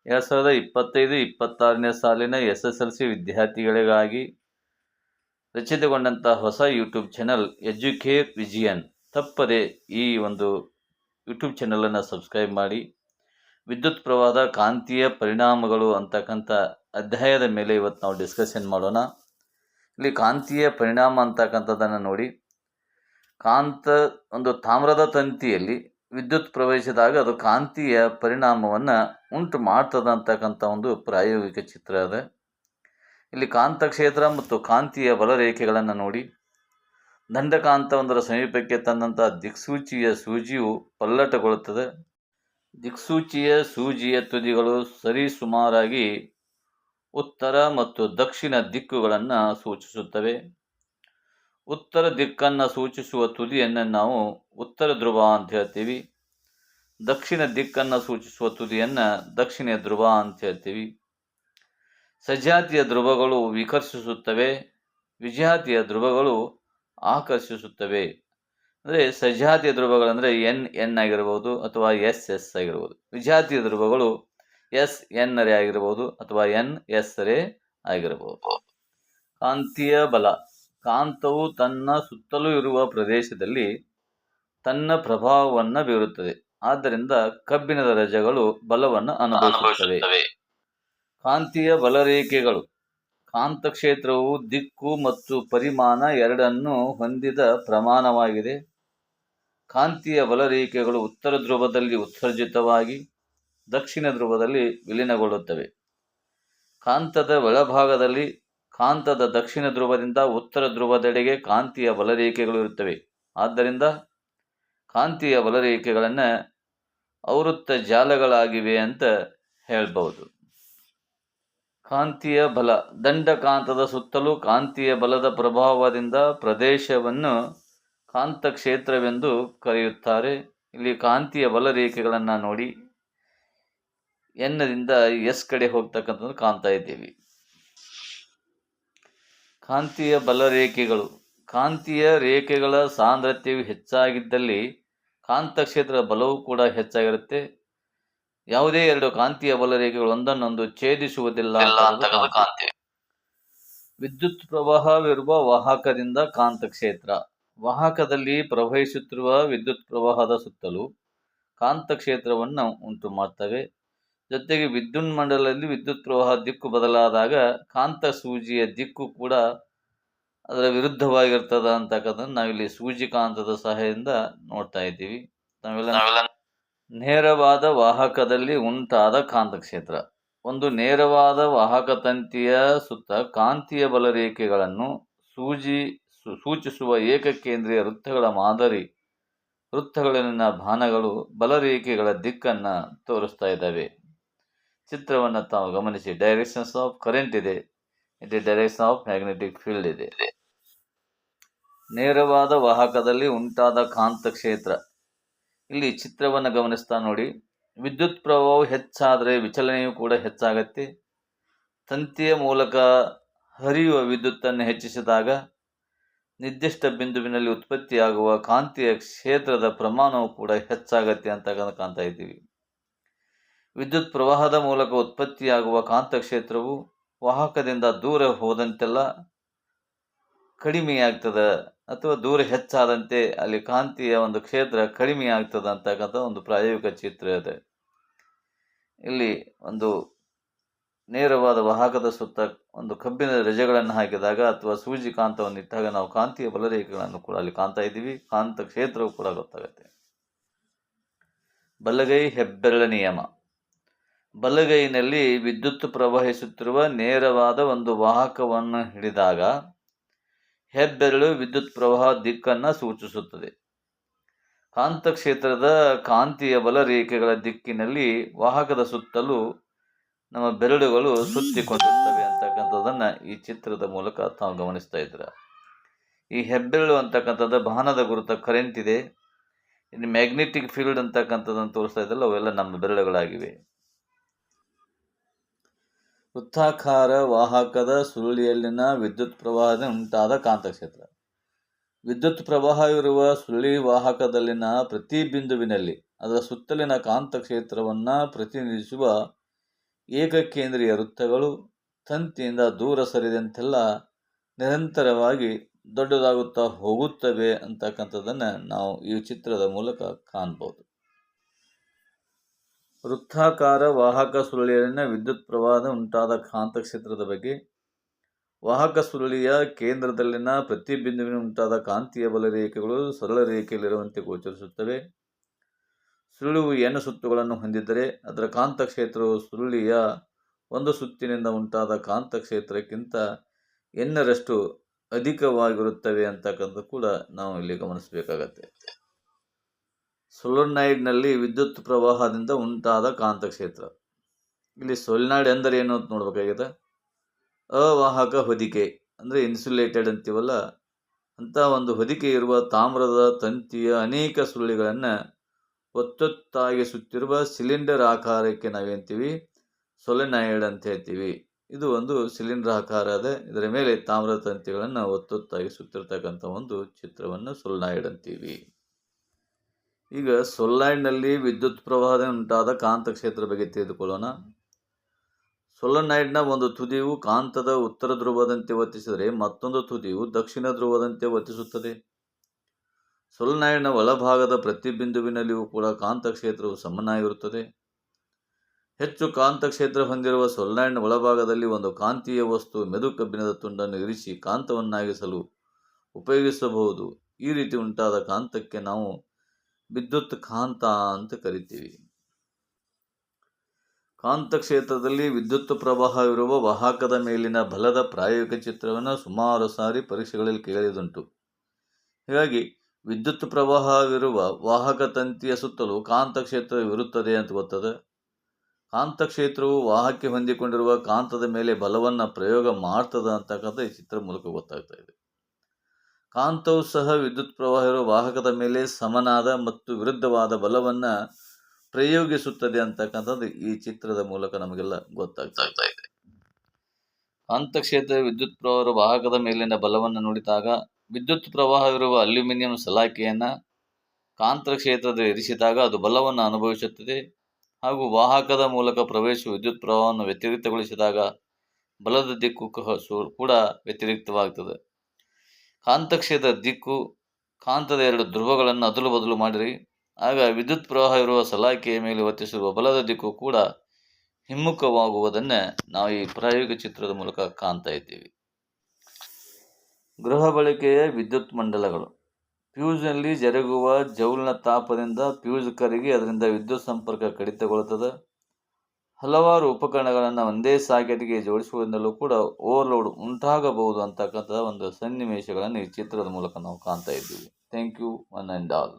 2025-26ನೇ ಸಾಲಿನ SSLC ವಿದ್ಯಾರ್ಥಿಗಳಿಗಾಗಿ ರಚಿತಗೊಂಡಂತಹ ಹೊಸ ಯೂಟ್ಯೂಬ್ ಚಾನಲ್ ಎಜುಕೇರ್ ವಿಜಿಯನ್. ತಪ್ಪದೆ ಈ ಒಂದು ಯೂಟ್ಯೂಬ್ ಚಾನಲನ್ನು ಸಬ್ಸ್ಕ್ರೈಬ್ ಮಾಡಿ. ವಿದ್ಯುತ್ ಪ್ರವಾಹದ ಕಾಂತೀಯ ಪರಿಣಾಮಗಳು ಅಂತಕ್ಕಂಥ ಅಧ್ಯಾಯದ ಮೇಲೆ ಇವತ್ತು ನಾವು ಡಿಸ್ಕಷನ್ ಮಾಡೋಣ. ಇಲ್ಲಿ ಕಾಂತೀಯ ಪರಿಣಾಮ ಅಂತಕ್ಕಂಥದ್ದನ್ನು ನೋಡಿ. ಒಂದು ತಾಮ್ರದ ತಂತಿಯಲ್ಲಿ ವಿದ್ಯುತ್ ಪ್ರವಹಿಸಿದಾಗ ಅದು ಕಾಂತೀಯ ಪರಿಣಾಮವನ್ನು ಉಂಟು ಮಾಡ್ತದೆ ಅಂತಕ್ಕಂಥ ಒಂದು ಪ್ರಾಯೋಗಿಕ ಚಿತ್ರ ಇದೆ. ಇಲ್ಲಿ ಕಾಂತಕ್ಷೇತ್ರ ಮತ್ತು ಕಾಂತೀಯ ಬಲರೇಖೆಗಳನ್ನು ನೋಡಿ. ದಂಡಕಾಂತವೊಂದರ ಸಮೀಪಕ್ಕೆ ತಂದಂಥ ದಿಕ್ಸೂಚಿಯ ಸೂಜಿಯು ಪಲ್ಲಟಗೊಳ್ಳುತ್ತದೆ. ದಿಕ್ಸೂಚಿಯ ಸೂಜಿಯ ತುದಿಗಳು ಸರಿಸುಮಾರಾಗಿ ಉತ್ತರ ಮತ್ತು ದಕ್ಷಿಣ ದಿಕ್ಕುಗಳನ್ನು ಸೂಚಿಸುತ್ತವೆ. ಉತ್ತರ ದಿಕ್ಕನ್ನು ಸೂಚಿಸುವ ತುದಿಯನ್ನು ನಾವು ಉತ್ತರ ಧ್ರುವ ಅಂತ ಹೇಳ್ತೀವಿ. ದಕ್ಷಿಣ ದಿಕ್ಕನ್ನು ಸೂಚಿಸುವ ತುದಿಯನ್ನು ದಕ್ಷಿಣ ಧ್ರುವ ಅಂತ ಹೇಳ್ತೀವಿ. ಸಜಾತಿಯ ಧ್ರುವಗಳು ವಿಕರ್ಷಿಸುತ್ತವೆ, ವಿಜಾತಿಯ ಧ್ರುವಗಳು ಆಕರ್ಷಿಸುತ್ತವೆ. ಅಂದರೆ ಸಜಾತಿಯ ಧ್ರುವಗಳಂದರೆ ಎನ್ ಆಗಿರ್ಬೋದು ಅಥವಾ ಎಸ್ ಆಗಿರ್ಬೋದು. ವಿಜಾತಿಯ ಧ್ರುವಗಳು ಎನ್ ರೇ ಆಗಿರ್ಬೋದು ಅಥವಾ ಎಸ್ ರೇ ಆಗಿರಬಹುದು. ಕಾಂತೀಯ ಬಲ. ಕಾಂತವು ತನ್ನ ಸುತ್ತಲೂ ಇರುವ ಪ್ರದೇಶದಲ್ಲಿ ತನ್ನ ಪ್ರಭಾವವನ್ನು ಬೀರುತ್ತದೆ. ಆದ್ದರಿಂದ ಕಬ್ಬಿಣದ ರಜಗಳು ಬಲವನ್ನು ಅನುಭವಿಸುತ್ತವೆ. ಕಾಂತೀಯ ಬಲರೇಖೆಗಳು. ಕಾಂತಕ್ಷೇತ್ರವು ದಿಕ್ಕು ಮತ್ತು ಪರಿಮಾಣ ಎರಡನ್ನೂ ಹೊಂದಿದ ಪ್ರಮಾಣವಾಗಿದೆ. ಕಾಂತೀಯ ಬಲರೇಖೆಗಳು ಉತ್ತರ ಧ್ರುವದಲ್ಲಿ ಉತ್ಸರ್ಜಿತವಾಗಿ ದಕ್ಷಿಣ ಧ್ರುವದಲ್ಲಿ ವಿಲೀನಗೊಳ್ಳುತ್ತವೆ. ಕಾಂತದ ಒಳಭಾಗದಲ್ಲಿ ಕಾಂತದ ದಕ್ಷಿಣ ಧ್ರುವದಿಂದ ಉತ್ತರ ಧ್ರುವದೆಡೆಗೆ ಕಾಂತೀಯ ಬಲರೇಖೆಗಳು ಇರುತ್ತವೆ. ಆದ್ದರಿಂದ ಕಾಂತೀಯ ಬಲರೇಖೆಗಳನ್ನು ಆವೃತ್ತ ಜಾಲಗಳಾಗಿವೆ ಅಂತ ಹೇಳ್ಬೋದು. ಕಾಂತೀಯ ಬಲ. ದಂಡಕಾಂತದ ಸುತ್ತಲೂ ಕಾಂತೀಯ ಬಲದ ಪ್ರಭಾವದಿಂದ ಪ್ರದೇಶವನ್ನು ಕಾಂತಕ್ಷೇತ್ರವೆಂದು ಕರೆಯುತ್ತಾರೆ. ಇಲ್ಲಿ ಕಾಂತೀಯ ಬಲರೇಖೆಗಳನ್ನು ನೋಡಿ. ಎನ್ನಿಂದ ಎಸ್ ಕಡೆ ಹೋಗ್ತಕ್ಕಂಥದ್ದು ಕಾಣ್ತಾ ಇದ್ದೀವಿ. ಕಾಂತೀಯ ಬಲರೇಖೆಗಳು. ಕಾಂತೀಯ ರೇಖೆಗಳ ಸಾಂದ್ರತೆಯು ಹೆಚ್ಚಾಗಿದ್ದಲ್ಲಿ ಕಾಂತಕ್ಷೇತ್ರದ ಬಲವೂ ಕೂಡ ಹೆಚ್ಚಾಗಿರುತ್ತೆ. ಯಾವುದೇ ಎರಡು ಕಾಂತೀಯ ಬಲರೇಖೆಗಳು ಒಂದನ್ನೊಂದು ಛೇದಿಸುವುದಿಲ್ಲ. ವಿದ್ಯುತ್ ಪ್ರವಾಹವಿರುವ ವಾಹಕದಿಂದ ಕಾಂತಕ್ಷೇತ್ರ. ವಾಹಕದಲ್ಲಿ ಪ್ರವಹಿಸುತ್ತಿರುವ ವಿದ್ಯುತ್ ಪ್ರವಾಹದ ಸುತ್ತಲೂ ಕಾಂತಕ್ಷೇತ್ರವನ್ನು ಉಂಟು ಮಾಡ್ತವೆ. ಜೊತೆಗೆ ವಿದ್ಯುನ್ಮಂಡಲದಲ್ಲಿ ವಿದ್ಯುತ್ ಪ್ರವಾಹ ದಿಕ್ಕು ಬದಲಾದಾಗ ಕಾಂತ ಸೂಜಿಯ ದಿಕ್ಕು ಕೂಡ ಅದರ ವಿರುದ್ಧವಾಗಿರ್ತದ ಅಂತಕ್ಕಂಥದ್ದು ನಾವಿಲ್ಲಿ ಸೂಜಿಕಾಂತದ ಸಹಾಯದಿಂದ ನೋಡ್ತಾ ಇದ್ದೀವಿ. ನಾವೆಲ್ಲ ನೇರವಾದ ವಾಹಕದಲ್ಲಿ ಉಂಟಾದ ಕಾಂತಕ್ಷೇತ್ರ. ಒಂದು ನೇರವಾದ ವಾಹಕ ತಂತಿಯ ಸುತ್ತ ಕಾಂತೀಯ ಬಲರೇಖೆಗಳನ್ನು ಸೂಚಿಸುವ ಏಕಕೇಂದ್ರೀಯ ವೃತ್ತಗಳ ಮಾದರಿ ವೃತ್ತಗಳಲ್ಲಿನ ಬಾಣಗಳು ಬಲರೇಖೆಗಳ ದಿಕ್ಕನ್ನು ತೋರಿಸ್ತಾ ಇದ್ದಾವೆ. ಚಿತ್ರವನ್ನು ತಾವು ಗಮನಿಸಿ. ಡೈರೆಕ್ಷನ್ಸ್ ಆಫ್ ಕರೆಂಟ್ ಇದೆ, ಇಲ್ಲಿ ಡೈರೆಕ್ಷನ್ ಆಫ್ ಮ್ಯಾಗ್ನೆಟಿಕ್ ಫೀಲ್ಡ್ ಇದೆ. ನೇರವಾದ ವಾಹಕದಲ್ಲಿ ಉಂಟಾದ ಕಾಂತಕ್ಷೇತ್ರ. ಇಲ್ಲಿ ಚಿತ್ರವನ್ನು ಗಮನಿಸ್ತಾ ನೋಡಿ. ವಿದ್ಯುತ್ ಪ್ರವಾಹವು ಹೆಚ್ಚಾದರೆ ವಿಚಲನೆಯೂ ಕೂಡ ಹೆಚ್ಚಾಗತ್ತೆ. ತಂತಿಯ ಮೂಲಕ ಹರಿಯುವ ವಿದ್ಯುತ್ತನ್ನು ಹೆಚ್ಚಿಸಿದಾಗ ನಿರ್ದಿಷ್ಟ ಬಿಂದುವಿನಲ್ಲಿ ಉತ್ಪತ್ತಿಯಾಗುವ ಕಾಂತೀಯ ಕ್ಷೇತ್ರದ ಪ್ರಮಾಣವು ಕೂಡ ಹೆಚ್ಚಾಗತ್ತೆ ಅಂತ ಕಾಣ್ತಾ ಇದ್ದೀವಿ. ವಿದ್ಯುತ್ ಪ್ರವಾಹದ ಮೂಲಕ ಉತ್ಪತ್ತಿಯಾಗುವ ಕಾಂತಕ್ಷೇತ್ರವು ವಾಹಕದಿಂದ ದೂರ ಹೋದಂತೆಲ್ಲ ಕಡಿಮೆಯಾಗ್ತದೆ ಅಥವಾ ದೂರ ಹೆಚ್ಚಾದಂತೆ ಅಲ್ಲಿ ಕಾಂತೀಯ ಒಂದು ಕ್ಷೇತ್ರ ಕಡಿಮೆಯಾಗ್ತದೆ ಅಂತಕ್ಕಂಥ ಒಂದು ಪ್ರಾಯೋಗಿಕ ಚಿತ್ರ ಇದೆ. ಇಲ್ಲಿ ಒಂದು ನೇರವಾದ ವಾಹಕದ ಸುತ್ತ ಒಂದು ಕಬ್ಬಿಣದ ರಜೆಗಳನ್ನು ಹಾಕಿದಾಗ ಅಥವಾ ಸೂಜಿ ಕಾಂತವನ್ನು ಇಟ್ಟಾಗ ನಾವು ಕಾಂತೀಯ ಬಲರೇಖೆಗಳನ್ನು ಕೂಡ ಅಲ್ಲಿ ಕಾಣ್ತಾ ಇದ್ದೀವಿ. ಕಾಂತ ಕ್ಷೇತ್ರವು ಕೂಡ ಗೊತ್ತಾಗುತ್ತೆ. ಬಲಗೈ ಹೆಬ್ಬೆರಳ ನಿಯಮ. ಬಲಗೈನಲ್ಲಿ ವಿದ್ಯುತ್ ಪ್ರವಹಿಸುತ್ತಿರುವ ನೇರವಾದ ಒಂದು ವಾಹಕವನ್ನು ಹಿಡಿದಾಗ ಹೆಬ್ಬೆರಳು ವಿದ್ಯುತ್ ಪ್ರವಾಹ ದಿಕ್ಕನ್ನು ಸೂಚಿಸುತ್ತದೆ. ಕಾಂತಕ್ಷೇತ್ರದ ಕಾಂತೀಯ ಬಲರೇಖೆಗಳ ದಿಕ್ಕಿನಲ್ಲಿ ವಾಹಕದ ಸುತ್ತಲೂ ನಮ್ಮ ಬೆರಳುಗಳು ಸುತ್ತಿಕೊಂಡಿರ್ತವೆ ಅಂತಕ್ಕಂಥದ್ದನ್ನು ಈ ಚಿತ್ರದ ಮೂಲಕ ತಾವು ಗಮನಿಸ್ತಾ ಇದ್ದೀರ. ಈ ಹೆಬ್ಬೆರಳು ಅಂತಕ್ಕಂಥದ್ದು ಬಾಣದ ಗುರುತ ಕರೆಂಟ್ ಇದೆ. ಇನ್ನು ಮ್ಯಾಗ್ನೆಟಿಕ್ ಫೀಲ್ಡ್ ಅಂತಕ್ಕಂಥದ್ದನ್ನು ತೋರಿಸ್ತಾ ಇದ್ದಲ್ಲ, ಅವೆಲ್ಲ ನಮ್ಮ ಬೆರಳುಗಳಾಗಿವೆ. ವೃತ್ತಾಕಾರ ವಾಹಕದ ಸುರುಳಿಯಲ್ಲಿನ ವಿದ್ಯುತ್ ಪ್ರವಾಹದಿಂದ ಉಂಟಾದ ಕಾಂತಕ್ಷೇತ್ರ. ವಿದ್ಯುತ್ ಪ್ರವಾಹವಿರುವ ಸುರುಳಿ ವಾಹಕದಲ್ಲಿನ ಪ್ರತಿ ಬಿಂದುವಿನಲ್ಲಿ ಅದರ ಸುತ್ತಲಿನ ಕಾಂತಕ್ಷೇತ್ರವನ್ನು ಪ್ರತಿನಿಧಿಸುವ ಏಕಕೇಂದ್ರೀಯ ವೃತ್ತಗಳು ತಂತಿಯಿಂದ ದೂರ ಸರಿದಂತೆಲ್ಲ ನಿರಂತರವಾಗಿ ದೊಡ್ಡದಾಗುತ್ತಾ ಹೋಗುತ್ತವೆ ಅಂತಕ್ಕಂಥದ್ದನ್ನು ನಾವು ಈ ಚಿತ್ರದ ಮೂಲಕ ಕಾಣ್ಬೋದು. ವೃತ್ತಾಕಾರ ವಾಹಕ ಸುರುಳಿಯಲ್ಲಿನ ವಿದ್ಯುತ್ ಪ್ರವಾಹದ ಉಂಟಾದ ಕಾಂತಕ್ಷೇತ್ರದ ಬಗ್ಗೆ, ವಾಹಕ ಸುರುಳಿಯ ಕೇಂದ್ರದಲ್ಲಿನ ಪ್ರತಿಬಿಂದುವಿನ ಉಂಟಾದ ಕಾಂತೀಯ ಬಲ ರೇಖೆಗಳು ಸರಳ ರೇಖೆಯಲ್ಲಿರುವಂತೆ ಗೋಚರಿಸುತ್ತವೆ. ಸುರುಳಿಯು n ಸುತ್ತುಗಳನ್ನು ಹೊಂದಿದ್ದರೆ ಅದರ ಕಾಂತಕ್ಷೇತ್ರವು ಸುರುಳಿಯ ಒಂದು ಸುತ್ತಿನಿಂದ ಉಂಟಾದ ಕಾಂತಕ್ಷೇತ್ರಕ್ಕಿಂತ n ಅಧಿಕವಾಗಿರುತ್ತವೆ ಅಂತಕ್ಕಂಥ ಕೂಡ ನಾವು ಇಲ್ಲಿ ಗಮನಿಸಬೇಕಾಗತ್ತೆ. ಸೊಲೆನಾಯ್ಡ್ನಲ್ಲಿ ವಿದ್ಯುತ್ ಪ್ರವಾಹದಿಂದ ಉಂಟಾದ ಕಾಂತಕ್ಷೇತ್ರ. ಇಲ್ಲಿ ಸೊಲೆನಾಯ್ಡ್ ಎಂದರೆ ಏನು ಅಂತ ನೋಡ್ಬೇಕಾಗಿದೆ. ಅವಾಹಕ ಹೊದಿಕೆ ಅಂದರೆ ಇನ್ಸುಲೇಟೆಡ್ ಅಂತೀವಲ್ಲ, ಅಂತ ಒಂದು ಹೊದಿಕೆ ಇರುವ ತಾಮ್ರದ ತಂತಿಯ ಅನೇಕ ಸುರುಳಿಗಳನ್ನು ಒತ್ತೊತ್ತಾಗಿ ಸುತ್ತಿರುವ ಸಿಲಿಂಡರ್ ಆಕಾರಕ್ಕೆ ನಾವೇಂತೀವಿ ಸೊಲೆನಾಯ್ಡ್ ಅಂತ ಹೇಳ್ತೀವಿ. ಇದು ಒಂದು ಸಿಲಿಂಡರ್ ಆಕಾರ ಇದೆ. ಇದರ ಮೇಲೆ ತಾಮ್ರದ ತಂತಿಗಳನ್ನು ಒತ್ತೊತ್ತಾಗಿ ಸುತ್ತಿರ್ತಕ್ಕಂಥ ಒಂದು ಚಿತ್ರವನ್ನು ಸೊಲೆನಾಯ್ಡ್ ಅಂತೀವಿ. ಈಗ ಸೊಲೆನಾಯ್ಡ್ನಲ್ಲಿ ವಿದ್ಯುತ್ ಪ್ರವಾಹದಿಂದ ಉಂಟಾದ ಕಾಂತಕ್ಷೇತ್ರ ಬಗ್ಗೆ ತಿಳಿದುಕೊಳ್ಳೋಣ. ಸೊಲೆನಾಯ್ಡ್ನ ಒಂದು ತುದಿಯು ಕಾಂತದ ಉತ್ತರ ಧ್ರುವದಂತೆ ವರ್ತಿಸಿದರೆ ಮತ್ತೊಂದು ತುದಿಯು ದಕ್ಷಿಣ ಧ್ರುವದಂತೆ ವರ್ತಿಸುತ್ತದೆ. ಸೊಲೆನಾಯ್ಡ್ನ ಒಳಭಾಗದ ಪ್ರತಿಬಿಂದುವಿನಲ್ಲಿಯೂ ಕೂಡ ಕಾಂತಕ್ಷೇತ್ರವು ಸಮನಾಗಿರುತ್ತದೆ. ಹೆಚ್ಚು ಕಾಂತಕ್ಷೇತ್ರ ಹೊಂದಿರುವ ಸೊಲೆನಾಯ್ಡ್ನ ಒಳಭಾಗದಲ್ಲಿ ಒಂದು ಕಾಂತೀಯ ವಸ್ತು ಮೆದು ಕಬ್ಬಿಣದ ತುಂಡನ್ನು ಇರಿಸಿ ಕಾಂತವನ್ನಾಗಿಸಲು ಉಪಯೋಗಿಸಬಹುದು. ಈ ರೀತಿ ಉಂಟಾದ ಕಾಂತಕ್ಕೆ ನಾವು ವಿದ್ಯುತ್ ಕಾಂತ ಅಂತ ಕರಿತೀವಿ. ಕಾಂತಕ್ಷೇತ್ರದಲ್ಲಿ ವಿದ್ಯುತ್ ಪ್ರವಾಹವಿರುವ ವಾಹಕದ ಮೇಲಿನ ಬಲದ ಪ್ರಾಯೋಗಿಕ ಚಿತ್ರವನ್ನು ಸುಮಾರು ಸಾರಿ ಪರೀಕ್ಷೆಗಳಲ್ಲಿ ಕೇಳಿದುಂಟು. ಹೀಗಾಗಿ ವಿದ್ಯುತ್ ಪ್ರವಾಹವಿರುವ ವಾಹಕ ತಂತಿಯ ಸುತ್ತಲೂ ಕಾಂತಕ್ಷೇತ್ರವಿರುತ್ತದೆ ಅಂತ ಗೊತ್ತದೆ. ಕಾಂತಕ್ಷೇತ್ರವು ವಾಹಕ್ಕೆ ಹೊಂದಿಕೊಂಡಿರುವ ಕಾಂತದ ಮೇಲೆ ಬಲವನ್ನು ಪ್ರಯೋಗ ಮಾಡ್ತದೆ ಅಂತಕ್ಕಂಥ ಈ ಚಿತ್ರ ಮೂಲಕ ಗೊತ್ತಾಗ್ತಾ ಇದೆ. ಕಾಂತವು ಸಹ ವಿದ್ಯುತ್ ಪ್ರವಾಹ ಇರುವ ವಾಹಕದ ಮೇಲೆ ಸಮನಾದ ಮತ್ತು ವಿರುದ್ಧವಾದ ಬಲವನ್ನು ಪ್ರಯೋಗಿಸುತ್ತದೆ ಅಂತಕ್ಕಂಥದ್ದು ಈ ಚಿತ್ರದ ಮೂಲಕ ನಮಗೆಲ್ಲ ಗೊತ್ತಾಗ್ತಾ ಇದೆ. ಕಾಂತಕ್ಷೇತ್ರ ವಿದ್ಯುತ್ ಪ್ರವಾಹ ವಾಹಕದ ಮೇಲಿನ ಬಲವನ್ನು ನೋಡಿದಾಗ ವಿದ್ಯುತ್ ಪ್ರವಾಹವಿರುವ ಅಲ್ಯೂಮಿನಿಯಂ ಸಲಾಕೆಯನ್ನು ಕಾಂತಕ್ಷೇತ್ರದಲ್ಲಿ ಇರಿಸಿದಾಗ ಅದು ಬಲವನ್ನು ಅನುಭವಿಸುತ್ತದೆ. ಹಾಗೂ ವಾಹಕದ ಮೂಲಕ ಪ್ರವೇಶಿಸುವ ವಿದ್ಯುತ್ ಪ್ರವಾಹವನ್ನು ವ್ಯತಿರಿಕ್ತಗೊಳಿಸಿದಾಗ ಬಲದ ದಿಕ್ಕು ಕೂಡ ವ್ಯತಿರಿಕ್ತವಾಗ್ತದೆ. ಕಾಂತಕ್ಷೇತ್ರ ದಿಕ್ಕು ಕಾಂತದ ಎರಡು ಧ್ರುವಗಳನ್ನು ಅದಲು ಬದಲು ಮಾಡಿರಿ, ಆಗ ವಿದ್ಯುತ್ ಪ್ರವಾಹ ಇರುವ ಸಲಾಕೆಯ ಮೇಲೆ ವರ್ತಿಸಿರುವ ಬಲದ ದಿಕ್ಕು ಕೂಡ ಹಿಮ್ಮುಖವಾಗುವುದನ್ನು ನಾವು ಈ ಪ್ರಾಯೋಗಿಕ ಚಿತ್ರದ ಮೂಲಕ ಕಾಣ್ತಾ ಇದ್ದೀವಿ. ಗೃಹ ಬಳಕೆಯ ವಿದ್ಯುತ್ ಮಂಡಲಗಳು. ಫ್ಯೂಸ್ನಲ್ಲಿ ಜರುಗುವ ಜೌಲ್ನ ತಾಪದಿಂದ ಫ್ಯೂಸ್ ಕರಗಿ ಅದರಿಂದ ವಿದ್ಯುತ್ ಸಂಪರ್ಕ ಕಡಿತಗೊಳ್ಳುತ್ತದೆ. ಹಲವಾರು ಉಪಕರಣಗಳನ್ನು ಒಂದೇ ಸಾಕೆಟ್ಗೆ ಜೋಡಿಸುವುದರಿಂದಲೂ ಕೂಡ ಓವರ್ಲೋಡ್ ಉಂಟಾಗಬಹುದು ಅಂತಕ್ಕಂಥ ಒಂದು ಸನ್ನಿವೇಶಗಳನ್ನು ಈ ಚಿತ್ರದ ಮೂಲಕ ನಾವು ಕಾಣ್ತಾ ಇದ್ದೀವಿ. Thank you one and all.